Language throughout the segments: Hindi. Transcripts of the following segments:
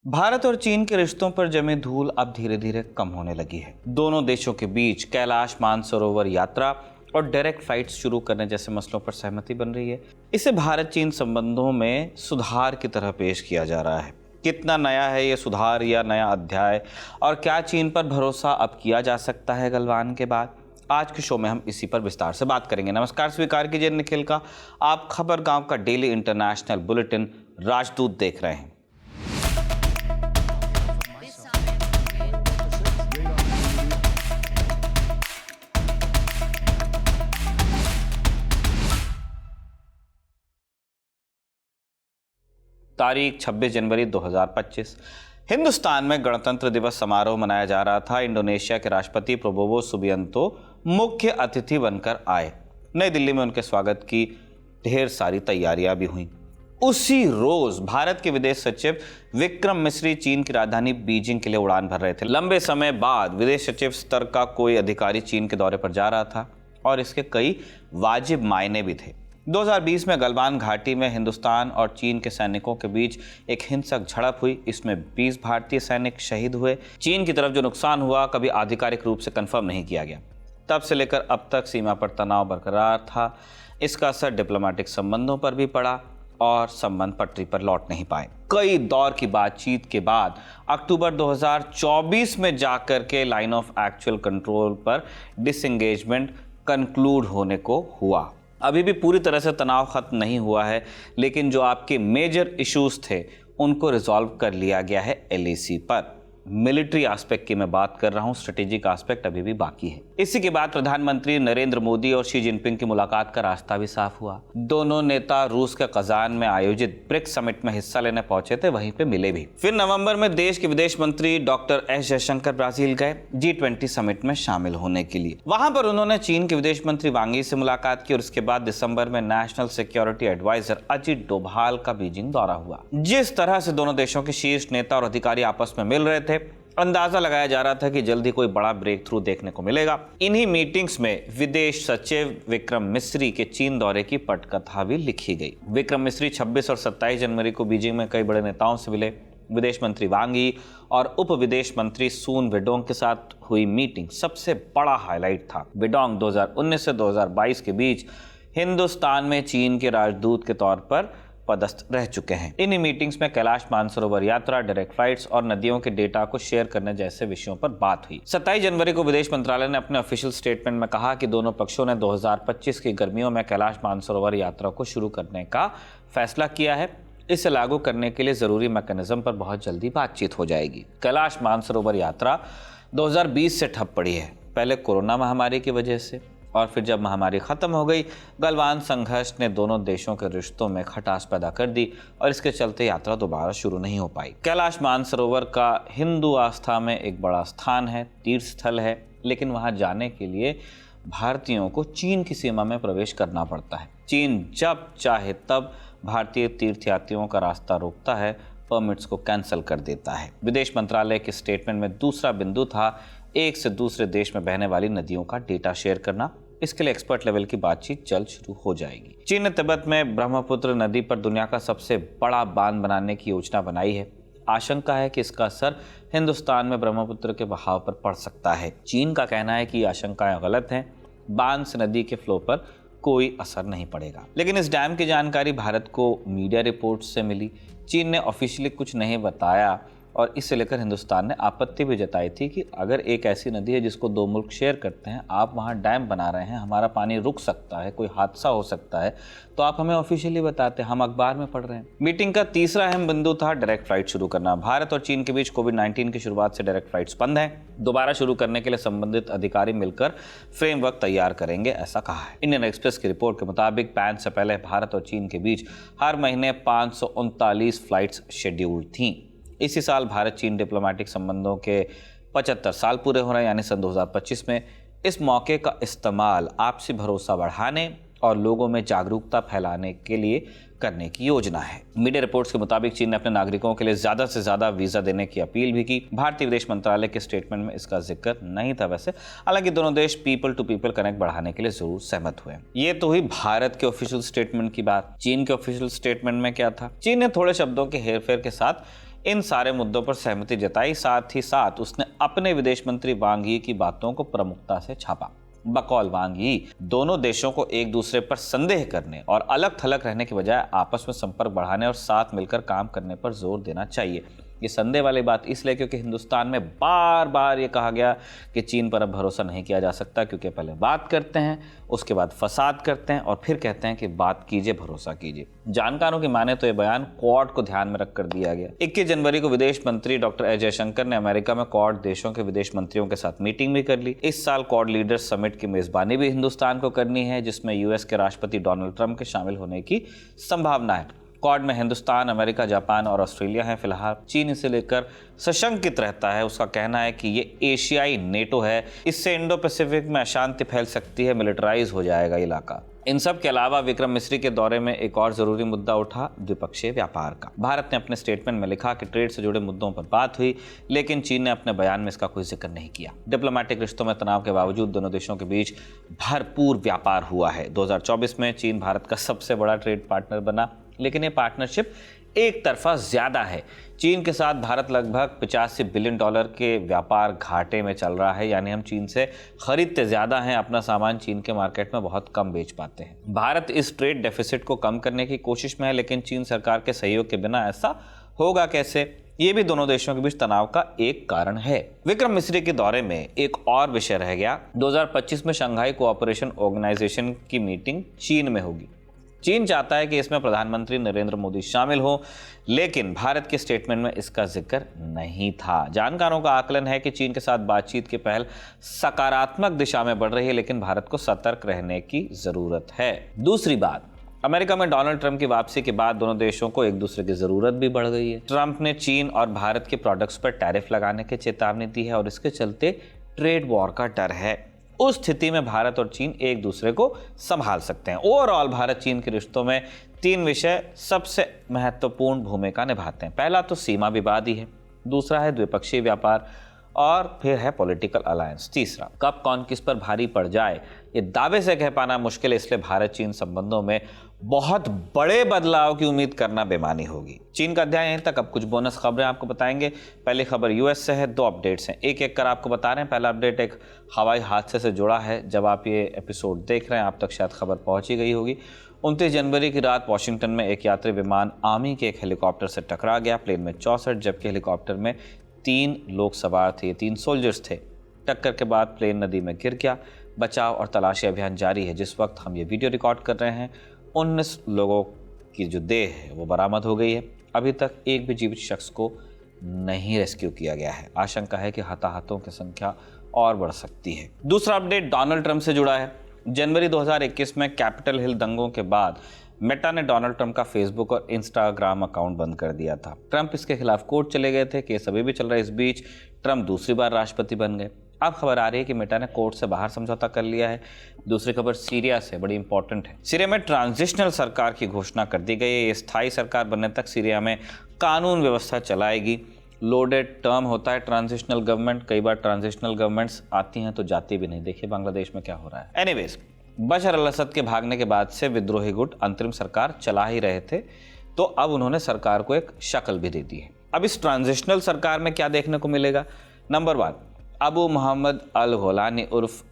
भारत और चीन के रिश्तों पर जमी धूल अब धीरे धीरे कम होने लगी है। दोनों देशों के बीच कैलाश मानसरोवर यात्रा और डायरेक्ट फ्लाइट्स शुरू करने जैसे मसलों पर सहमति बन रही है। इसे भारत चीन संबंधों में सुधार की तरह पेश किया जा रहा है। कितना नया है ये सुधार या नया अध्याय, और क्या चीन पर भरोसा अब किया जा सकता है गलवान के बाद? आज के शो में हम इसी पर विस्तार से बात करेंगे। नमस्कार, स्वीकार कीजिए निखिल का। आप खबर गांव का डेली इंटरनेशनल बुलेटिन राजदूत देख रहे हैं। तारीख 26 जनवरी 2025। हिंदुस्तान में गणतंत्र दिवस समारोह मनाया जा रहा था। इंडोनेशिया के राष्ट्रपति प्रबोवो सुबियांतो मुख्य अतिथि बनकर आए। नई दिल्ली में उनके स्वागत की ढेर सारी तैयारियां भी हुईं। उसी रोज भारत के विदेश सचिव विक्रम मिस्री चीन की राजधानी बीजिंग के लिए उड़ान भर रहे थे। लंबे समय बाद विदेश सचिव स्तर का कोई अधिकारी चीन के दौरे पर जा रहा था और इसके कई वाजिब मायने भी थे। 2020 में गलवान घाटी में हिंदुस्तान और चीन के सैनिकों के बीच एक हिंसक झड़प हुई। इसमें 20 भारतीय सैनिक शहीद हुए। चीन की तरफ जो नुकसान हुआ कभी आधिकारिक रूप से कंफर्म नहीं किया गया। तब से लेकर अब तक सीमा पर तनाव बरकरार था। इसका असर डिप्लोमेटिक संबंधों पर भी पड़ा और संबंध पटरी पर लौट नहीं पाए। कई दौर की बातचीत के बाद अक्टूबर 2024 में जाकर के लाइन ऑफ एक्चुअल कंट्रोल पर डिसएंगेजमेंट कंक्लूड होने को हुआ। अभी भी पूरी तरह से तनाव खत्म नहीं हुआ है, लेकिन जो आपके मेजर इश्यूज थे उनको रिजॉल्व कर लिया गया है एलएसी पर। मिलिट्री एस्पेक्ट की मैं बात कर रहा हूं, स्ट्रेटेजिक एस्पेक्ट अभी भी बाकी है। इसी के बाद प्रधानमंत्री नरेंद्र मोदी और शी जिनपिंग की मुलाकात का रास्ता भी साफ हुआ। दोनों नेता रूस के कजान में आयोजित ब्रिक्स समिट में हिस्सा लेने पहुंचे थे, वहीं पे मिले भी। फिर नवंबर में देश के विदेश मंत्री डॉक्टर एस जयशंकर ब्राजील गए G20 समिट में शामिल होने के लिए। वहां पर उन्होंने चीन के विदेश मंत्री वांग यी से मुलाकात की और इसके बाद दिसंबर में national security adviser Ajit Doval का बीजिंग दौरा हुआ। जिस तरह से दोनों देशों के शीर्ष नेता और अधिकारी आपस में मिल रहे थे, अंदाजा लगाया जा रहा था कि जल्दी कोई बड़ा ब्रेक थ्रू देखने को मिलेगा। इन्हीं मीटिंग्स में विदेश सचिव विक्रम मिस्री के चीन दौरे की पटकथा भी लिखी गई। विक्रम मिस्री 26 और 27 जनवरी को बीजिंग में कई बड़े नेताओं से मिले। विदेश मंत्री वांग यी और उप विदेश मंत्री सून वेडोंग के साथ हुई मीटिंग सबसे बड़ा हाईलाइट था। वेडोंग 2019 से 2022 के बीच हिंदुस्तान में चीन के राजदूत के तौर पर पदस्थ रह चुके हैं। इन्हीं मीटिंग्स में कैलाश मानसरोवर यात्रा, डायरेक्ट फ्लाइट्स और नदियों के डेटा को शेयर करने जैसे विषयों पर बात हुई। 27 जनवरी को विदेश मंत्रालय ने अपने ऑफिशियल स्टेटमेंट में कहा कि दोनों पक्षों ने 2025 की गर्मियों में कैलाश मानसरोवर यात्रा को शुरू करने का फैसला किया है। इसे लागू करने के लिए जरूरी मैकेनिज्म पर बहुत जल्दी बातचीत हो जाएगी। कैलाश मानसरोवर यात्रा 2020 से ठप पड़ी है, पहले कोरोना महामारी की वजह से, और फिर जब महामारी खत्म हो गई, गलवान संघर्ष ने दोनों देशों के रिश्तों में खटास पैदा कर दी और इसके चलते यात्रा दोबारा शुरू नहीं हो पाई। कैलाश मानसरोवर का हिंदू आस्था में एक बड़ा स्थान है, तीर्थ स्थल है, लेकिन वहां जाने के लिए भारतीयों को चीन की सीमा में प्रवेश करना पड़ता है। चीन जब चाहे तब भारतीय तीर्थयात्रियों का रास्ता रोकता है, परमिट्स को कैंसिल कर देता है। विदेश मंत्रालय के स्टेटमेंट में दूसरा बिंदु था एक से दूसरे देश में बहने वाली नदियों का डेटा शेयर करना। इसके लिए एक्सपर्ट लेवल की बातचीत जल्द शुरू हो जाएगी। चीन ने तिब्बत में ब्रह्मपुत्र नदी पर दुनिया का सबसे बड़ा बांध बनाने की योजना बनाई है। आशंका है कि इसका असर हिंदुस्तान में ब्रह्मपुत्र के बहाव पर पड़ सकता है। चीन का कहना है कि ये आशंकाएं गलत हैं, बांध से नदी के फ्लो पर कोई असर नहीं पड़ेगा। लेकिन इस डैम की जानकारी भारत को मीडिया रिपोर्ट से मिली। चीन ने ऑफिशियली कुछ नहीं बताया और इसे लेकर हिंदुस्तान ने आपत्ति भी जताई थी कि अगर एक ऐसी नदी है जिसको दो मुल्क शेयर करते हैं, आप वहां डैम बना रहे हैं, हमारा पानी रुक सकता है, कोई हादसा हो सकता है, तो आप हमें ऑफिशियली बताते, हम अखबार में पढ़ रहे हैं। मीटिंग का तीसरा अहम बिंदु था डायरेक्ट फ्लाइट शुरू करना। भारत और चीन के बीच कोविड-19 की शुरुआत से डायरेक्ट फ्लाइट्स बंद हैं। दोबारा शुरू करने के लिए संबंधित अधिकारी मिलकर फ्रेमवर्क तैयार करेंगे, ऐसा कहा है। इंडियन एक्सप्रेस की रिपोर्ट के मुताबिक पैन से पहले भारत और चीन के बीच हर महीने 539 फ्लाइट्स शेड्यूल्ड थीं। इसी साल भारत चीन डिप्लोमेटिक संबंधों के 75 साल पूरे हो रहे हैं, यानी सन 2025 में। इस मौके का इस्तेमाल आपसी भरोसा बढ़ाने और लोगों में जागरूकता फैलाने के लिए करने की योजना है। मीडिया रिपोर्ट्स के मुताबिक चीन ने अपने नागरिकों के लिए ज्यादा से ज्यादा वीजा देने की अपील भी की। भारतीय विदेश मंत्रालय के स्टेटमेंट में इसका जिक्र नहीं था वैसे, हालांकि दोनों देश पीपल टू पीपल कनेक्ट बढ़ाने के लिए जरूर सहमत हुए। ये तो हुई भारत के ऑफिशियल स्टेटमेंट की बात। चीन के ऑफिशियल स्टेटमेंट में क्या था? चीन ने थोड़े शब्दों के हेरफेर के साथ इन सारे मुद्दों पर सहमति जताई। साथ ही साथ उसने अपने विदेश मंत्री वांग यी की बातों को प्रमुखता से छापा। बकौल वांग यी, दोनों देशों को एक दूसरे पर संदेह करने और अलग थलग रहने की बजाय आपस में संपर्क बढ़ाने और साथ मिलकर काम करने पर जोर देना चाहिए। ये संदेह वाली बात इसलिए क्योंकि हिंदुस्तान में बार बार ये कहा गया कि चीन पर अब भरोसा नहीं किया जा सकता, क्योंकि पहले बात करते हैं, उसके बाद फसाद करते हैं और फिर कहते हैं कि बात कीजिए, भरोसा कीजिए। जानकारों की माने तो ये बयान क्वाड को ध्यान में रखकर दिया गया। 21 जनवरी को विदेश मंत्री डॉक्टर एस जयशंकर ने अमेरिका में क्वाड देशों के विदेश मंत्रियों के साथ मीटिंग भी कर ली। इस साल क्वाड लीडर्स समिट की मेजबानी भी हिंदुस्तान को करनी है, जिसमें यूएस के राष्ट्रपति डोनाल्ड ट्रंप के शामिल होने की संभावना है। क्वाड में हिंदुस्तान, अमेरिका, जापान और ऑस्ट्रेलिया हैं। फिलहाल चीन इसे लेकर सशंकित रहता है। उसका कहना है कि ये एशियाई नेटो है, इससे इंडो पैसिफिक में अशांति फैल सकती है, मिलिटराइज हो जाएगा इलाका। इन सब के अलावा विक्रम मिस्री के दौरे में एक और जरूरी मुद्दा उठा, द्विपक्षीय व्यापार का। भारत ने अपने स्टेटमेंट में लिखा कि ट्रेड से जुड़े मुद्दों पर बात हुई, लेकिन चीन ने अपने बयान में इसका कोई जिक्र नहीं किया। डिप्लोमेटिक रिश्तों में तनाव के बावजूद दोनों देशों के बीच भरपूर व्यापार हुआ है। 2024 में चीन भारत का सबसे बड़ा ट्रेड पार्टनर बना, लेकिन ये पार्टनरशिप एक तरफा ज्यादा है। चीन के साथ भारत लगभग 85 बिलियन डॉलर के व्यापार घाटे में चल रहा है, यानी हम चीन से खरीदते ज्यादा हैं, अपना सामान चीन के मार्केट में बहुत कम बेच पाते हैं। भारत इस ट्रेड डेफिसिट को कम करने की कोशिश में है, लेकिन चीन सरकार के सहयोग के बिना ऐसा होगा कैसे, ये भी दोनों देशों के बीच तनाव का एक कारण है। विक्रम मिस्री के दौरे में एक और विषय रह गया। 2025 में शंघाई कोऑपरेशन ऑर्गेनाइजेशन की मीटिंग चीन में होगी। चीन चाहता है कि इसमें प्रधानमंत्री नरेंद्र मोदी शामिल हो, लेकिन भारत के स्टेटमेंट में इसका जिक्र नहीं था। जानकारों का आकलन है कि चीन के साथ बातचीत की पहल सकारात्मक दिशा में बढ़ रही है, लेकिन भारत को सतर्क रहने की जरूरत है। दूसरी बात, अमेरिका में डोनाल्ड ट्रंप की वापसी के बाद दोनों देशों को एक दूसरे की जरूरत भी बढ़ गई है। ट्रंप ने चीन और भारत के प्रोडक्ट्स पर टैरिफ लगाने की चेतावनी दी है और इसके चलते ट्रेड वॉर का डर है। उस स्थिति में भारत और चीन एक दूसरे को संभाल सकते हैं। ओवरऑल भारत चीन के रिश्तों में 3 विषय सबसे महत्वपूर्ण भूमिका निभाते हैं। पहला तो सीमा विवाद ही है, दूसरा है द्विपक्षीय व्यापार और फिर है पॉलिटिकल अलायंस। तीसरा, कब कौन किस पर भारी पड़ जाए ये दावे से कह पाना मुश्किल है, इसलिए भारत चीन संबंधों में बहुत बड़े बदलाव की उम्मीद करना बेमानी होगी। चीन का अध्याय यहीं तक। अब कुछ बोनस खबरें आपको बताएंगे। पहली खबर यूएस से है, 2 अपडेट्स हैं, एक कर आपको बता रहे हैं। पहला अपडेट एक हवाई हादसे से जुड़ा है। जब आप ये एपिसोड देख रहे हैं आप तक शायद खबर पहुंच ही गई होगी। 29 जनवरी की रात वॉशिंगटन में एक यात्री विमान आर्मी के एक हेलीकॉप्टर से टकरा गया। प्लेन में 64 जबकि हेलीकॉप्टर में 3 लोग सवार थे, 3 सोल्जर्स थे। टक्कर के बाद प्लेन नदी में गिर गया। बचाव और तलाशी अभियान जारी है। जिस वक्त हम ये वीडियो रिकॉर्ड कर रहे हैं 19 लोगों की जो देह है वो बरामद हो गई है। अभी तक एक भी जीवित शख्स को नहीं रेस्क्यू किया गया है। आशंका है कि हताहतों की संख्या और बढ़ सकती है। दूसरा अपडेट डोनाल्ड ट्रंप से जुड़ा है। जनवरी 2021 में कैपिटल हिल दंगों के बाद मेटा ने डोनाल्ड ट्रंप का फेसबुक और इंस्टाग्राम अकाउंट बंद कर दिया था। ट्रंप इसके खिलाफ कोर्ट चले गए थे, केस अभी भी चल रहा है। इस बीच ट्रंप दूसरी बार राष्ट्रपति बन गए। अब खबर आ रही है कि मेटा ने कोर्ट से बाहर समझौता कर लिया है। दूसरी खबर सीरिया से, बड़ी इंपॉर्टेंट है। सीरिया में ट्रांजिशनल सरकार की घोषणा कर दी गई है। ये स्थायी सरकार बनने तक सीरिया में कानून व्यवस्था चलाएगी। लोडेड टर्म होता है ट्रांजिशनल गवर्नमेंट। कई बार ट्रांजिशनल गवर्नमेंट्स आती हैं तो जाती भी नहीं। देखिए बांग्लादेश में क्या हो रहा है। एनीवेज, बशर अल असद के भागने के बाद से विद्रोही गुट अंतरिम सरकार चला ही रहे थे, तो अब उन्होंने सरकार को एक शक्ल भी दे दी है। अब इस ट्रांजिशनल सरकार में क्या देखने को मिलेगा? नंबर 1, अबू मोहम्मद अल गोलानी उर्फ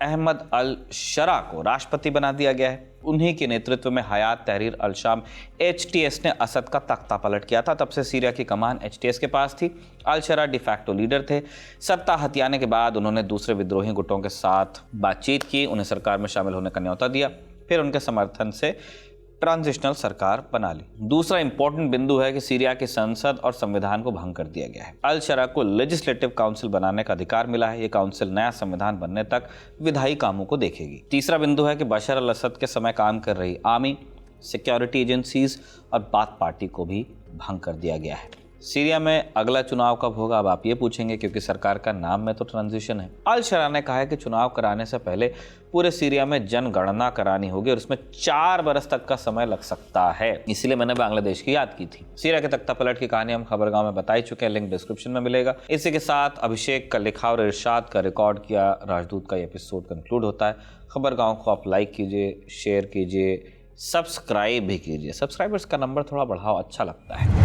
अहमद अल शरा को राष्ट्रपति बना दिया गया है। उन्हीं के नेतृत्व में हयात तहरीर अल शाम HTS ने असद का तख्ता पलट किया था। तब से सीरिया की कमान HTS के पास थी। अल शरा डिफैक्टो लीडर थे। सत्ता हथियाने के बाद उन्होंने दूसरे विद्रोही गुटों के साथ बातचीत की, उन्हें सरकार में शामिल होने का न्योता दिया, फिर उनके समर्थन से ट्रांजिशनल सरकार बना ली। दूसरा इंपॉर्टेंट बिंदु है कि सीरिया की संसद और संविधान को भंग कर दिया गया है। अल शरा को लेजिस्लेटिव काउंसिल बनाने का अधिकार मिला है। ये काउंसिल नया संविधान बनने तक विधायी कामों को देखेगी। तीसरा बिंदु है कि बशर अल असद के समय काम कर रही आर्मी, सिक्योरिटी एजेंसीज और बाथ पार्टी को भी भंग कर दिया गया है। सीरिया में अगला चुनाव कब होगा, अब आप ये पूछेंगे, क्योंकि सरकार का नाम में तो ट्रांजिशन है। अल शरा ने कहा है कि चुनाव कराने से पहले पूरे सीरिया में जनगणना करानी होगी और इसमें 4 बरस तक का समय लग सकता है। इसलिए मैंने बांग्लादेश की याद की थी। सीरिया के तख्ता पलट की कहानी हम खबरगांव में बता ही चुके हैं, लिंक डिस्क्रिप्शन में मिलेगा। इसी के साथ अभिषेक का लिखा और इरशाद का रिकॉर्ड किया राजदूत का एपिसोड कंक्लूड होता है। खबरगांव को आप लाइक कीजिए, शेयर कीजिए, सब्सक्राइब भी कीजिए। सब्सक्राइबर्स का नंबर थोड़ा बढ़ाओ, अच्छा लगता है।